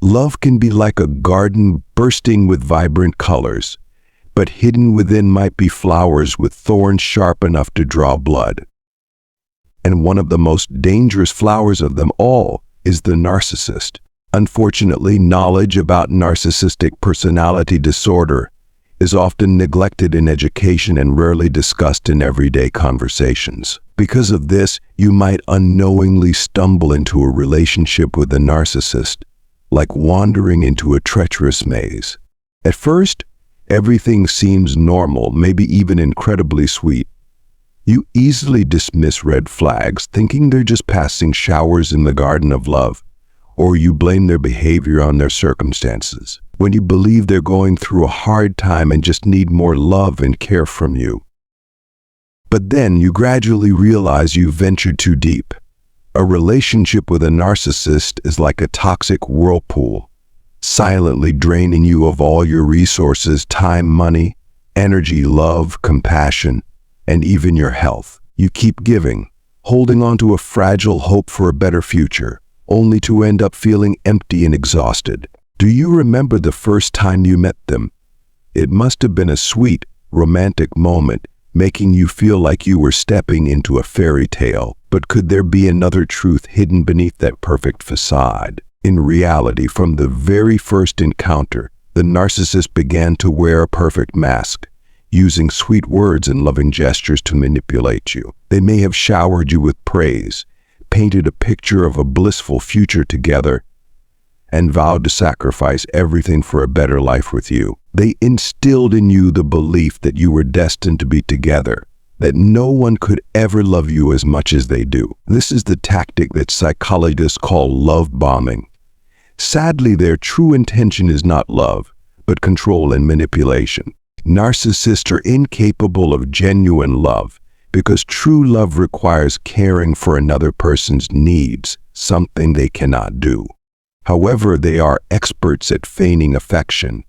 Love can be like a garden bursting with vibrant colors, but hidden within might be flowers with thorns sharp enough to draw blood. And one of the most dangerous flowers of them all is the narcissist. Unfortunately, knowledge about narcissistic personality disorder is often neglected in education and rarely discussed in everyday conversations. Because of this, you might unknowingly stumble into a relationship with a narcissist, like wandering into a treacherous maze. At first, everything seems normal, maybe even incredibly sweet. You easily dismiss red flags, thinking they're just passing showers in the garden of love, or you blame their behavior on their circumstances, when you believe they're going through a hard time and just need more love and care from you. But then you gradually realize you've ventured too deep. A relationship with a narcissist is like a toxic whirlpool, silently draining you of all your resources, time, money, energy, love, compassion, and even your health. You keep giving, holding on to a fragile hope for a better future, only to end up feeling empty and exhausted. Do you remember the first time you met them? It must have been a sweet, romantic moment, making you feel like you were stepping into a fairy tale. But could there be another truth hidden beneath that perfect facade? In reality, from the very first encounter, the narcissist began to wear a perfect mask, using sweet words and loving gestures to manipulate you. They may have showered you with praise, painted a picture of a blissful future together, and vowed to sacrifice everything for a better life with you. They instilled in you the belief that you were destined to be together, that no one could ever love you as much as they do. This is the tactic that psychologists call love bombing. Sadly, their true intention is not love, but control and manipulation. Narcissists are incapable of genuine love, because true love requires caring for another person's needs, something they cannot do. However, they are experts at feigning affection.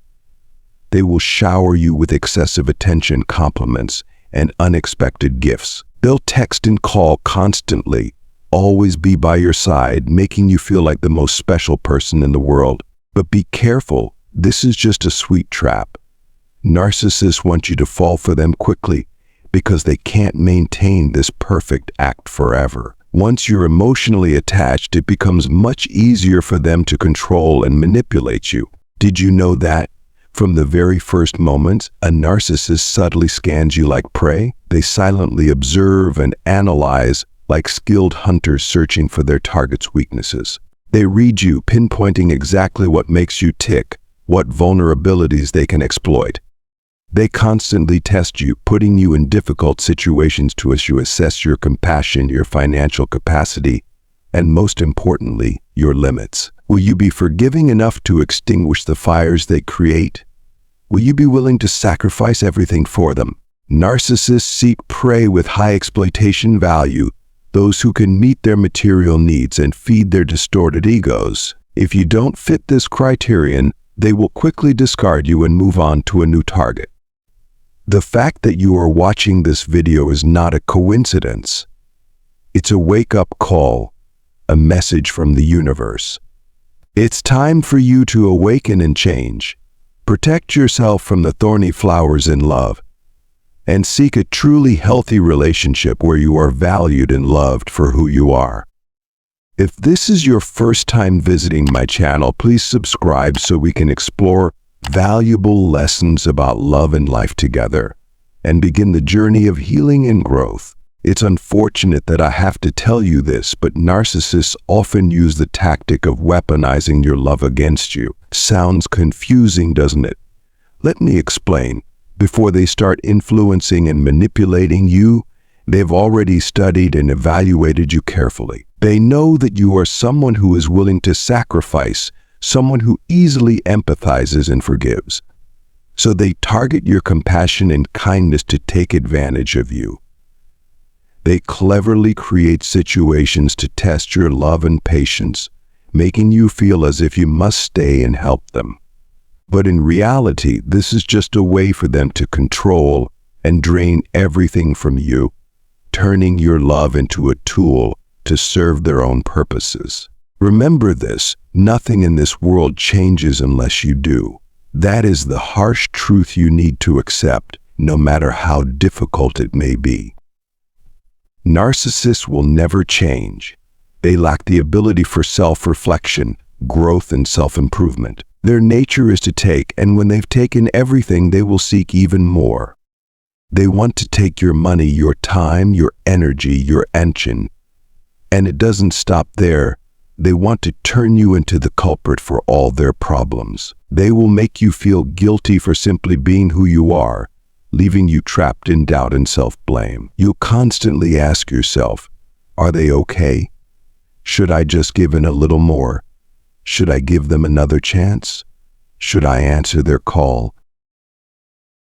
They will shower you with excessive attention, compliments, and unexpected gifts. They'll text and call constantly, always be by your side, making you feel like the most special person in the world. But be careful, this is just a sweet trap. Narcissists want you to fall for them quickly, because they can't maintain this perfect act forever. Once you're emotionally attached, it becomes much easier for them to control and manipulate you. Did you know that? From the very first moments, a narcissist subtly scans you like prey. They silently observe and analyze like skilled hunters searching for their target's weaknesses. They read you, pinpointing exactly what makes you tick, what vulnerabilities they can exploit. They constantly test you, putting you in difficult situations to assess your compassion, your financial capacity, and most importantly, your limits. Will you be forgiving enough to extinguish the fires they create? Will you be willing to sacrifice everything for them? Narcissists seek prey with high exploitation value, those who can meet their material needs and feed their distorted egos. If you don't fit this criterion, they will quickly discard you and move on to a new target. The fact that you are watching this video is not a coincidence. It's a wake-up call, a message from the universe. It's time for you to awaken and change. Protect yourself from the thorny flowers in love, and seek a truly healthy relationship where you are valued and loved for who you are. If this is your first time visiting my channel, please subscribe so we can explore valuable lessons about love and life together, and begin the journey of healing and growth. It's unfortunate that I have to tell you this, but narcissists often use the tactic of weaponizing your love against you. Sounds confusing, doesn't it? Let me explain. Before they start influencing and manipulating you, they've already studied and evaluated you carefully. They know that you are someone who is willing to sacrifice, someone who easily empathizes and forgives. So they target your compassion and kindness to take advantage of you. They cleverly create situations to test your love and patience, making you feel as if you must stay and help them. But in reality, this is just a way for them to control and drain everything from you, turning your love into a tool to serve their own purposes. Remember this, Nothing in this world changes unless you do. That is the harsh truth you need to accept, no matter how difficult it may be. Narcissists will never change. They lack the ability for self-reflection, growth, and self-improvement. Their nature is to take, and when they've taken everything, they will seek even more. They want to take your money, your time, your energy, your attention. And it doesn't stop there. They want to turn you into the culprit for all their problems. They will make you feel guilty for simply being who you are, leaving you trapped in doubt and self-blame. You'll constantly ask yourself, are they okay? Should I just give in a little more? Should I give them another chance? Should I answer their call?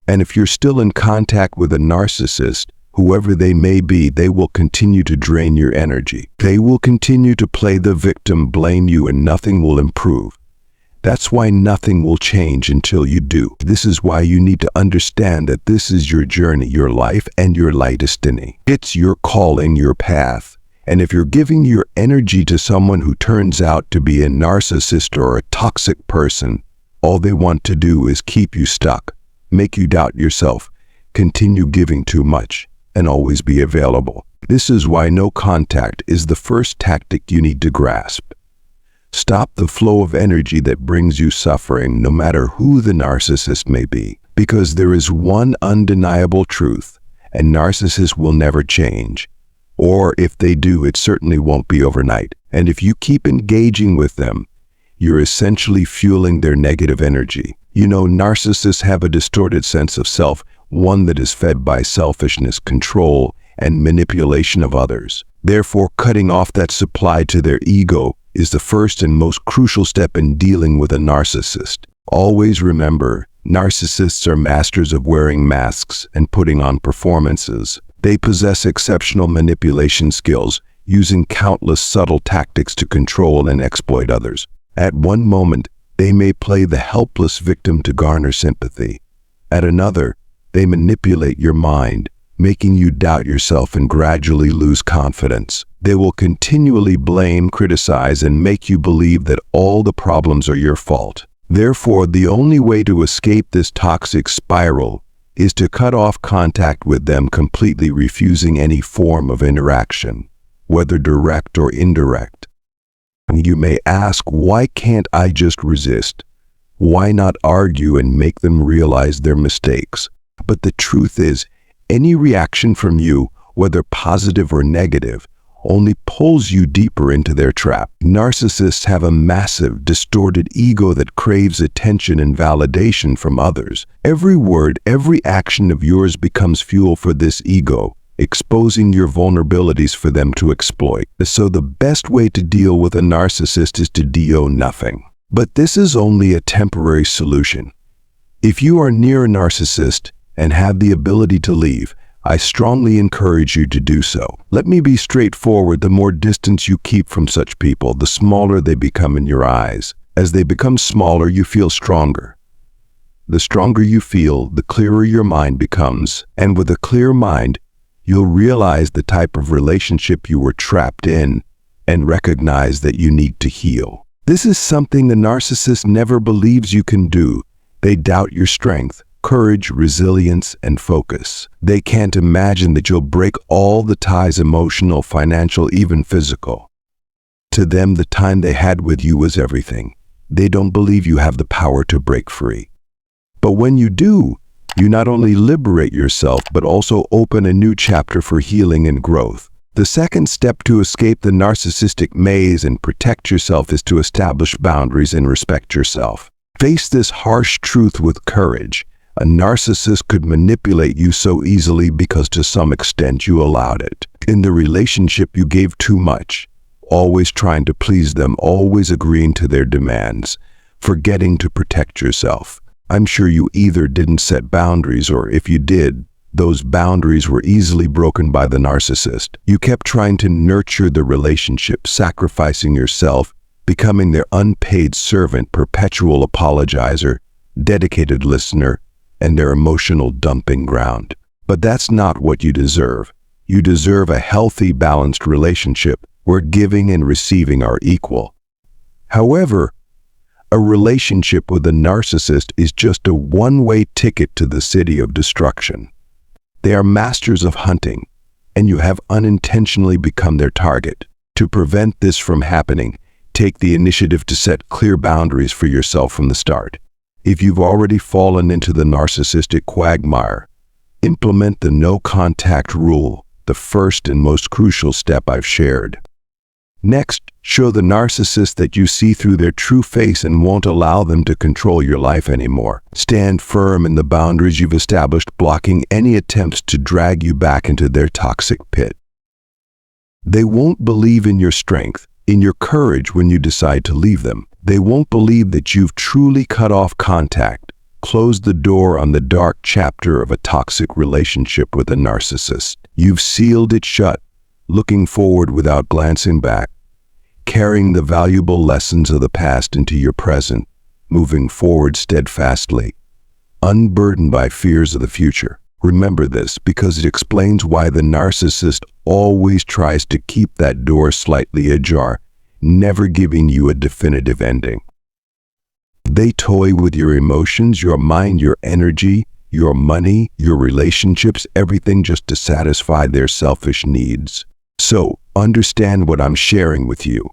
And if you're still in contact with a narcissist, whoever they may be, they will continue to drain your energy. They will continue to play the victim, blame you, and nothing will improve. That's why nothing will change until you do. This is why you need to understand that this is your journey, your life, and your destiny. It's your calling, your path. And if you're giving your energy to someone who turns out to be a narcissist or a toxic person, all they want to do is keep you stuck, make you doubt yourself, continue giving too much, and always be available. This is why no contact is the first tactic you need to grasp. Stop the flow of energy that brings you suffering, no matter who the narcissist may be, because there is one undeniable truth, and narcissists will never change. Or if they do, it certainly won't be overnight. And if you keep engaging with them, you're essentially fueling their negative energy. You know, narcissists have a distorted sense of self, one that is fed by selfishness, control, and manipulation of others. Therefore, cutting off that supply to their ego is the first and most crucial step in dealing with a narcissist. Always remember, narcissists are masters of wearing masks and putting on performances. They possess exceptional manipulation skills, using countless subtle tactics to control and exploit others. At one moment, they may play the helpless victim to garner sympathy. At another, they manipulate your mind, making you doubt yourself and gradually lose confidence. They will continually blame, criticize, and make you believe that all the problems are your fault. Therefore, the only way to escape this toxic spiral is to cut off contact with them completely, refusing any form of interaction, whether direct or indirect. You may ask, why can't I just resist? Why not argue and make them realize their mistakes? But the truth is, any reaction from you, whether positive or negative, only pulls you deeper into their trap. Narcissists have a massive, distorted ego that craves attention and validation from others. Every word, every action of yours becomes fuel for this ego, exposing your vulnerabilities for them to exploit. So the best way to deal with a narcissist is to do nothing. But this is only a temporary solution. If you are near a narcissist and have the ability to leave, I strongly encourage you to do so. Let me be straightforward. The more distance you keep from such people, the smaller they become in your eyes. As they become smaller, you feel stronger. The stronger you feel, the clearer your mind becomes. And with a clear mind, you'll realize the type of relationship you were trapped in and recognize that you need to heal. This is something the narcissist never believes you can do. They doubt your strength, courage, resilience, and focus. They can't imagine that you'll break all the ties, emotional, financial, even physical. To them, the time they had with you was everything. They don't believe you have the power to break free. But when you do, you not only liberate yourself, but also open a new chapter for healing and growth. The second step to escape the narcissistic maze and protect yourself is to establish boundaries and respect yourself. Face this harsh truth with courage. A narcissist could manipulate you so easily because to some extent you allowed it. In the relationship, you gave too much, always trying to please them, always agreeing to their demands, forgetting to protect yourself. I'm sure you either didn't set boundaries, or if you did, those boundaries were easily broken by the narcissist. You kept trying to nurture the relationship, sacrificing yourself, becoming their unpaid servant, perpetual apologizer, dedicated listener, and their emotional dumping ground. But that's not what you deserve. You deserve a healthy, balanced relationship where giving and receiving are equal. However, a relationship with a narcissist is just a one-way ticket to the city of destruction. They are masters of hunting, and you have unintentionally become their target. To prevent this from happening, take the initiative to set clear boundaries for yourself from the start. If you've already fallen into the narcissistic quagmire, implement the no-contact rule, the first and most crucial step I've shared. Next, show the narcissist that you see through their true face and won't allow them to control your life anymore. Stand firm in the boundaries you've established, blocking any attempts to drag you back into their toxic pit. They won't believe in your strength, in your courage when you decide to leave them. They won't believe that you've truly cut off contact, closed the door on the dark chapter of a toxic relationship with a narcissist. You've sealed it shut, looking forward without glancing back, carrying the valuable lessons of the past into your present, moving forward steadfastly, unburdened by fears of the future. Remember this because it explains why the narcissist always tries to keep that door slightly ajar, never giving you a definitive ending. They toy with your emotions, your mind, your energy, your money, your relationships, everything just to satisfy their selfish needs. So, understand what I'm sharing with you.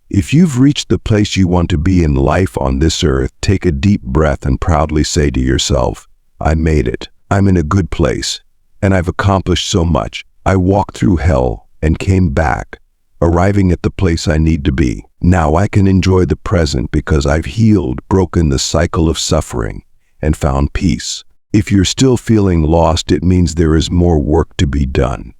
If you've reached the place you want to be in life on this earth, take a deep breath and proudly say to yourself, I made it. I'm in a good place, and I've accomplished so much. I walked through hell and came back, arriving at the place I need to be. Now I can enjoy the present because I've healed, broken the cycle of suffering, and found peace. If you're still feeling lost, it means there is more work to be done.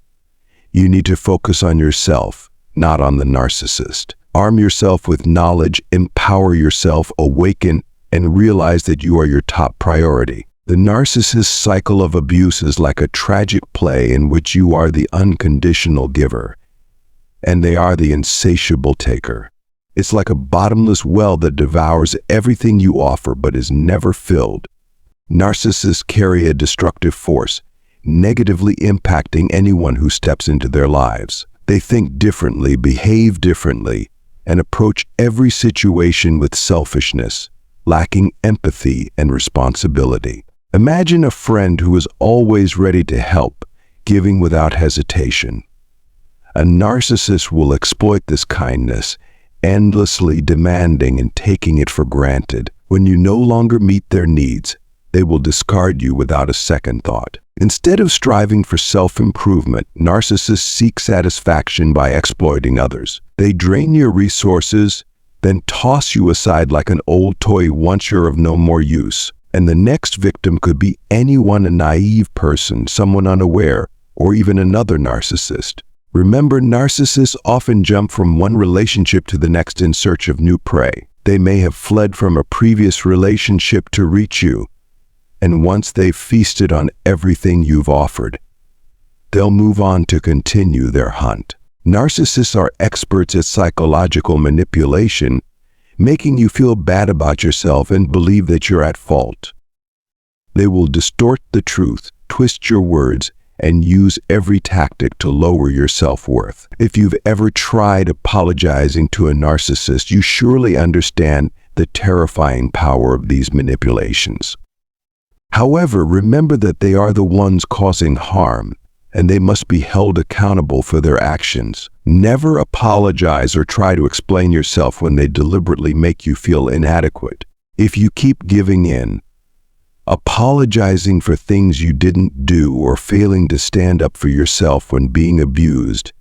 You need to focus on yourself, not on the narcissist. Arm yourself with knowledge, empower yourself, awaken, and realize that you are your top priority. The narcissist's cycle of abuse is like a tragic play in which you are the unconditional giver, and they are the insatiable taker. It's like a bottomless well that devours everything you offer but is never filled. Narcissists carry a destructive force, negatively impacting anyone who steps into their lives. They think differently, behave differently, and approach every situation with selfishness, lacking empathy and responsibility. Imagine a friend who is always ready to help, giving without hesitation. A narcissist will exploit this kindness, endlessly demanding and taking it for granted. When you no longer meet their needs, they will discard you without a second thought. Instead of striving for self-improvement, narcissists seek satisfaction by exploiting others. They drain your resources, then toss you aside like an old toy once you're of no more use. And the next victim could be anyone, a naive person, someone unaware, or even another narcissist. Remember, narcissists often jump from one relationship to the next in search of new prey. They may have fled from a previous relationship to reach you, and once they've feasted on everything you've offered, they'll move on to continue their hunt. Narcissists are experts at psychological manipulation, making you feel bad about yourself and believe that you're at fault. They will distort the truth, twist your words, and use every tactic to lower your self-worth. If you've ever tried apologizing to a narcissist, you surely understand the terrifying power of these manipulations. However, remember that they are the ones causing harm, and they must be held accountable for their actions. Never apologize or try to explain yourself when they deliberately make you feel inadequate. If you keep giving in, apologizing for things you didn't do, or failing to stand up for yourself when being abused,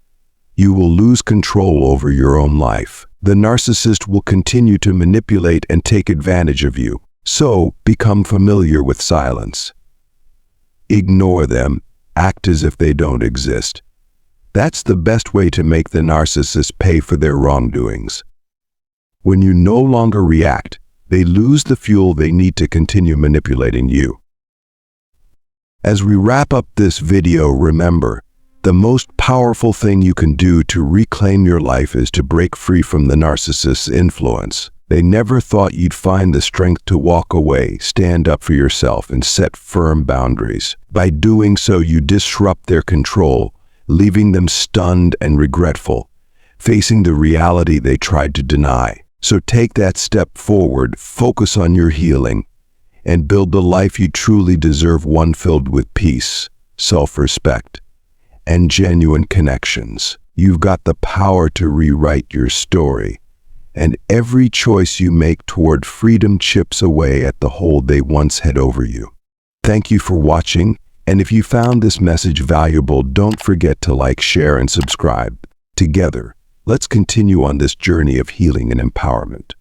you will lose control over your own life. The narcissist will continue to manipulate and take advantage of you. So, become familiar with silence. Ignore them. Act as if they don't exist. That's the best way to make the narcissist pay for their wrongdoings. When you no longer react, they lose the fuel they need to continue manipulating you. As we wrap up this video, remember, the most powerful thing you can do to reclaim your life is to break free from the narcissist's influence. They never thought you'd find the strength to walk away, stand up for yourself, and set firm boundaries. By doing so, you disrupt their control, leaving them stunned and regretful, facing the reality they tried to deny. So take that step forward, focus on your healing, and build the life you truly deserve, one filled with peace, self-respect, and genuine connections. You've got the power to rewrite your story, and every choice you make toward freedom chips away at the hold they once had over you. Thank you for watching, and if you found this message valuable, don't forget to like, share, and subscribe. Together, let's continue on this journey of healing and empowerment.